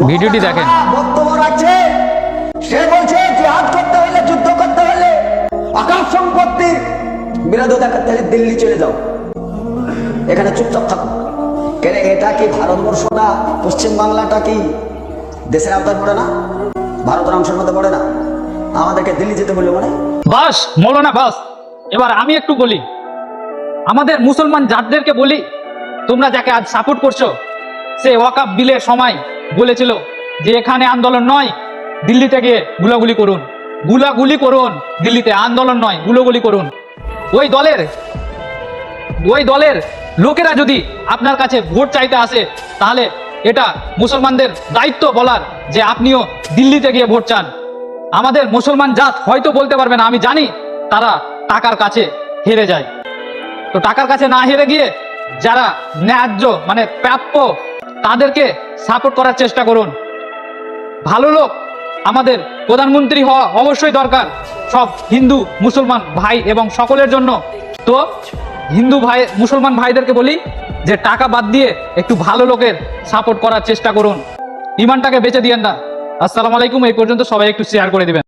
ভিডিওটি দেখেন। বক্তব্য রাখছে, সে বলছে জিহাদ করতে হলে, যুদ্ধ করতে হলে, আকাশ সম্পত্তির বিরোধিতা করতে হলে দিল্লি চলে যাও, এখানে চুপচাপ থাকো। কেন এটা কি ভারতবর্ষ না? পশ্চিম বাংলাটা কি দেশের আওতায় পড়ে না? ভারতের অংশের মধ্যে পড়ে না? আমাদেরকে দিল্লি যেতে বললো মানে? বাস মৌলানা বাস। এবার আমি একটু বলি, আমাদের মুসলমান জাতদেরকে বলি, তোমরা যাকে আজ সাপোর্ট করছো, সে ওয়াকাফ বিলের সময় বলেছিল যে এখানে আন্দোলন নয়, দিল্লিতে গিয়ে গুলাগুলি করুন, গুলাগুলি করুন, দিল্লিতে আন্দোলন নয়, গুলাগুলি করুন। ওই দলের লোকেরা যদি আপনার কাছে ভোট চাইতে আসে, তাহলে এটা মুসলমানদের দায়িত্ব বলার যে আপনিও দিল্লিতে গিয়ে ভোট চান। আমাদের মুসলমান জাত হয়তো বলতে পারবে না, আমি জানি তারা টাকার কাছে হেরে যায়। তো টাকার কাছে না হেরে গিয়ে যারা ন্যায্য মানে প্রাপ্য, তাদেরকে সাপোর্ট করার চেষ্টা করুন। ভালো লোক আমাদের প্রধানমন্ত্রী হওয়া অবশ্যই দরকার, সব হিন্দু মুসলমান ভাই এবং সকলের জন্য। তো হিন্দু ভাই মুসলমান ভাইদেরকে বলি যে টাকা বাদ দিয়ে একটু ভালো লোকের সাপোর্ট করার চেষ্টা করুন, ইমানটাকে বেঁচে দিয়েন না। আসসালামু আলাইকুম। এই পর্যন্ত সবাই একটু শেয়ার করে দিবেন।